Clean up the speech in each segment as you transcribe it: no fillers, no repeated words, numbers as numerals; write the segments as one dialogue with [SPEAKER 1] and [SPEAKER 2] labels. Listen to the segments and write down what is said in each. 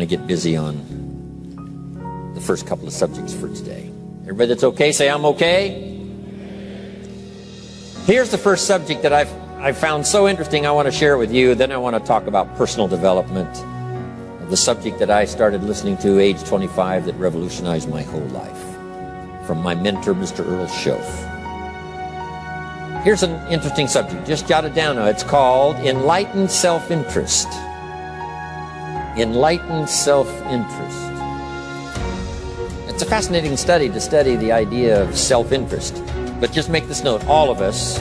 [SPEAKER 1] get busy on the first couple of subjects for today. Everybody that's okay, say I'm okay. Here's the first subject that I've found so interesting. I want to share it with you. Then I want to talk about personal development, the subject that I started listening to age 25 that revolutionized my whole life, from my mentor, Mr. Earl Shoaff. Here's an interesting subject. Just jot it down now. It's called Enlightened Self-Interest. Enlightened self-interest. It's a fascinating study to study the idea of self-interest. But just make this note, all of us,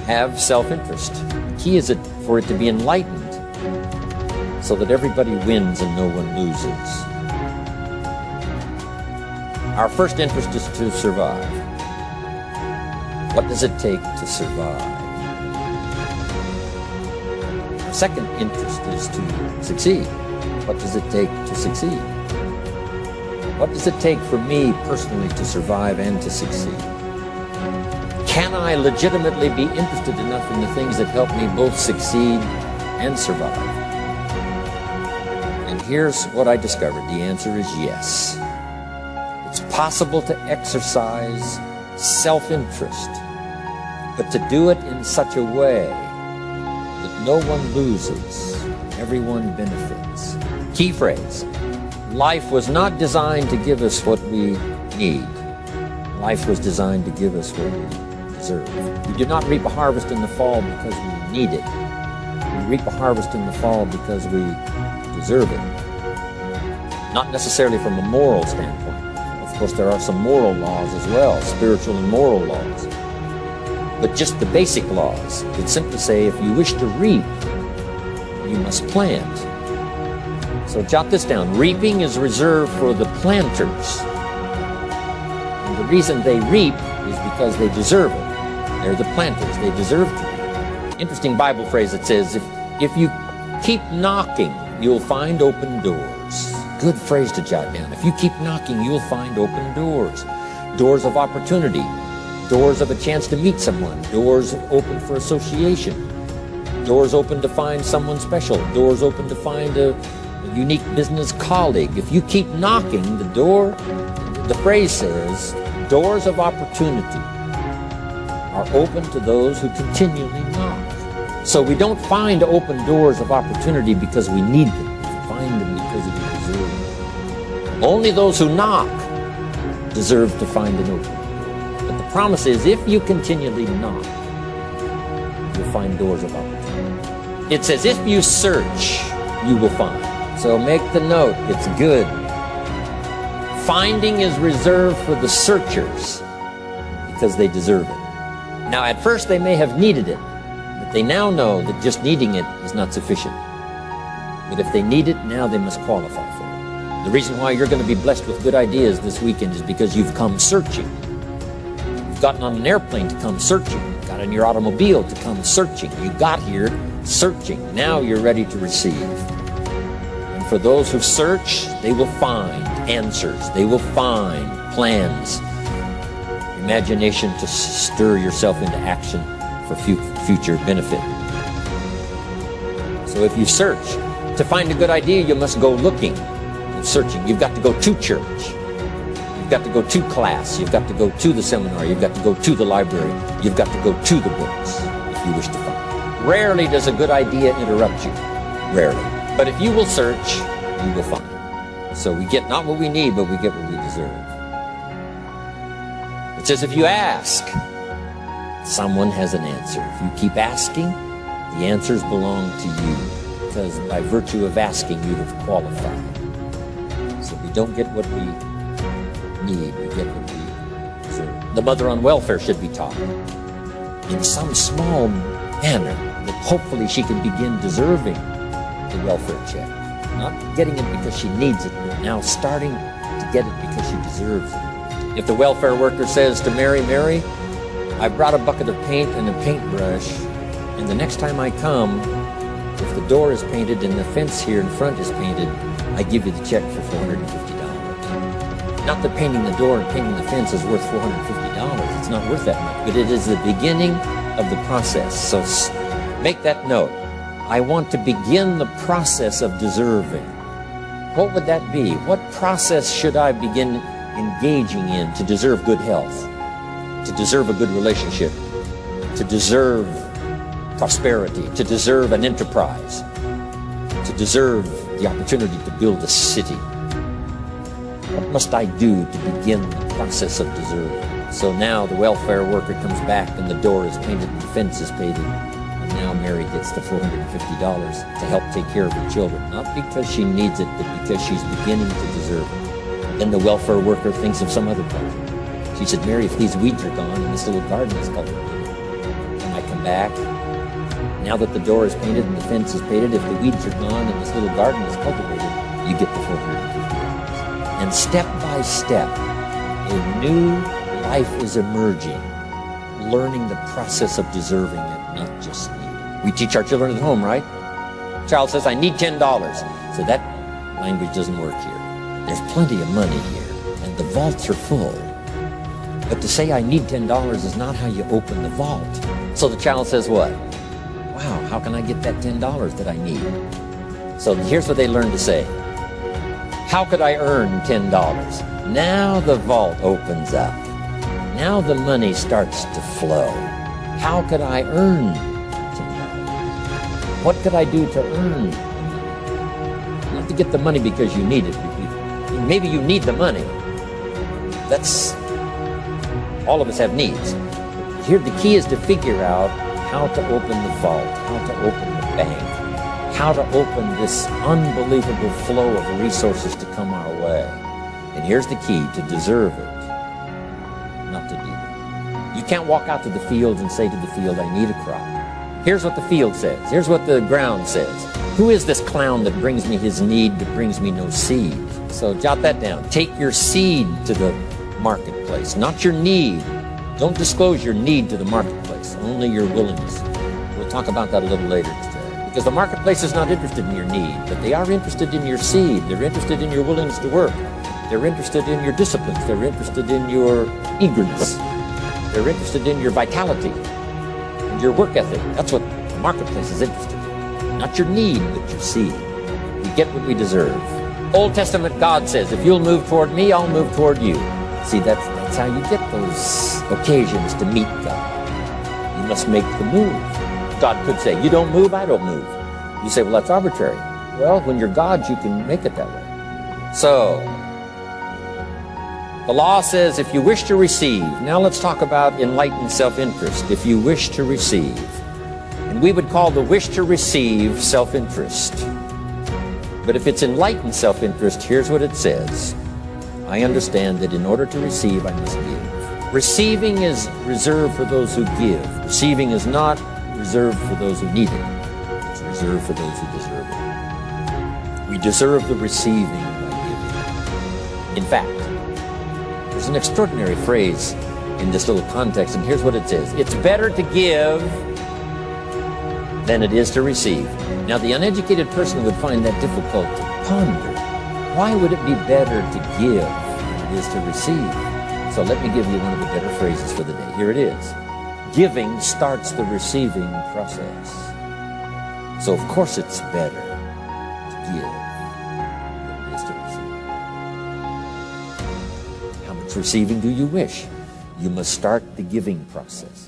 [SPEAKER 1] have self-interest. The key is for it to be enlightened so that everybody wins and no one loses. Our first interest is to survive. What does it take to survive? Our second interest is to succeed. What does it take to succeed? What does it take for me personally to survive and to succeed? Can I legitimately be interested enough in the things that help me both succeed and survive? And here's what I discovered. The answer is yes. It's possible to exercise self-interest, but to do it in such a way that no one loses, everyone benefits. Key phrase: life was not designed to give us what we need. Life was designed to give us what we deserve. We do not reap a harvest in the fall because we need it. We reap a harvest in the fall because we deserve it. Not necessarily from a moral standpoint. Of course, there are some moral laws as well, spiritual and moral laws. But just the basic laws that simply say if you wish to reap, you must plant. So jot this down. Reaping is reserved for the planters. And the reason they reap is because they deserve it. They're the planters. They deserve to reap. Interesting Bible phrase that says, if you keep knocking, you'll find open doors. Good phrase to jot down. If you keep knocking, you'll find open doors. Doors of opportunity. Doors of a chance to meet someone. Doors open for association. Doors open to find someone special. Doors open to find a unique business colleague. If you keep knocking, the phrase says, doors of opportunity are open to those who continually knock. So we don't find open doors of opportunity because we need them. We find them because we deserve them. Only those who knock deserve to find an open door. But the promise is, if you continually knock, you'll find doors of opportunity. It says, if you search, you will find. So make the note, it's good. Finding is reserved for the searchers because they deserve it. Now, at first they may have needed it, but they now know that just needing it is not sufficient. But if they need it, now they must qualify for it. The reason why you're going to be blessed with good ideas this weekend is because you've come searching. You've gotten on an airplane to come searching. You got in your automobile to come searching. You got here searching. Now you're ready to receive. For those who search, they will find answers. They will find plans, imagination to stir yourself into action for future benefit. So if you search, to find a good idea, you must go looking and searching. You've got to go to church. You've got to go to class. You've got to go to the seminar. You've got to go to the library. You've got to go to the books if you wish to find. Rarely does a good idea interrupt you. Rarely. But if you will search, you will find. So we get not what we need, but we get what we deserve. It says if you ask, someone has an answer. If you keep asking, the answers belong to you. Because by virtue of asking, you have qualified. So we don't get what we need, we get what we deserve. The mother on welfare should be taught in some small manner that hopefully she can begin deserving the welfare check. Not getting it because she needs it, but now starting to get it because she deserves it. If the welfare worker says to Mary, Mary, I brought a bucket of paint and a paintbrush, and the next time I come, if the door is painted and the fence here in front is painted, I give you the check for $450. Not that painting the door and painting the fence is worth $450. It's not worth that much, but it is the beginning of the process. So make that note. I want to begin the process of deserving. What would that be? What process should I begin engaging in to deserve good health, to deserve a good relationship, to deserve prosperity, to deserve an enterprise, to deserve the opportunity to build a city? What must I do to begin the process of deserving? So now the welfare worker comes back and the door is painted and the fence is painted. And now Mary gets the $450 to help take care of her children. Not because she needs it, but because she's beginning to deserve it. Then the welfare worker thinks of some other problem. She said, Mary, if these weeds are gone and this little garden is cultivated, and I come back, now that the door is painted and the fence is painted, if the weeds are gone and this little garden is cultivated, you get the $450. And step by step, a new life is emerging, learning the process of deserving it, not just needing. We teach our children at home, right? Child says, I need $10. So that language doesn't work here. There's plenty of money here, and the vaults are full. But to say I need $10 is not how you open the vault. So the child says what? Wow, how can I get that $10 that I need? So here's what they learn to say. How could I earn $10? Now the vault opens up. Now the money starts to flow. How could I earn $10? What could I do to earn? Not to get the money because you need it. Maybe you need the money. That's, all of us have needs. Here the key is to figure out how to open the vault, how to open the bank, how to open this unbelievable flow of resources to come our way. And here's the key: to deserve it, not to need it. You can't walk out to the field and say to the field, I need a crop. Here's what the field says. Here's what the ground says. Who is this clown that brings me his need but brings me no seed? So jot that down. Take your seed to the marketplace, not your need. Don't disclose your need to the marketplace, only your willingness. We'll talk about that a little later today. Because the marketplace is not interested in your need, but they are interested in your seed. They're interested in your willingness to work. They're interested in your disciplines. They're interested in your eagerness. They're interested in your vitality and your work ethic. That's what the marketplace is interested in. Not your need, but your seed. We get what we deserve. Old Testament God says, if you'll move toward me, I'll move toward you. See, that's how you get those occasions to meet God. You must make the move. God could say, you don't move, I don't move. You say, well, that's arbitrary. Well, when you're God, you can make it that way. So, the law says, if you wish to receive, now let's talk about enlightened self-interest. If you wish to receive, and we would call the wish to receive self-interest. But if it's enlightened self-interest, here's what it says. I understand that in order to receive, I must give. Receiving is reserved for those who give. Receiving is not reserved for those who need it. It's reserved for those who deserve it. We deserve the receiving by giving. In fact, there's an extraordinary phrase in this little context, and here's what it says. It's better to give than it is to receive. Now, the uneducated person would find that difficult to ponder. Why would it be better to give than it is to receive? So let me give you one of the better phrases for the day. Here it is. Giving starts the receiving process. So, of course, it's better to give than it is to receive. How much receiving do you wish? You must start the giving process.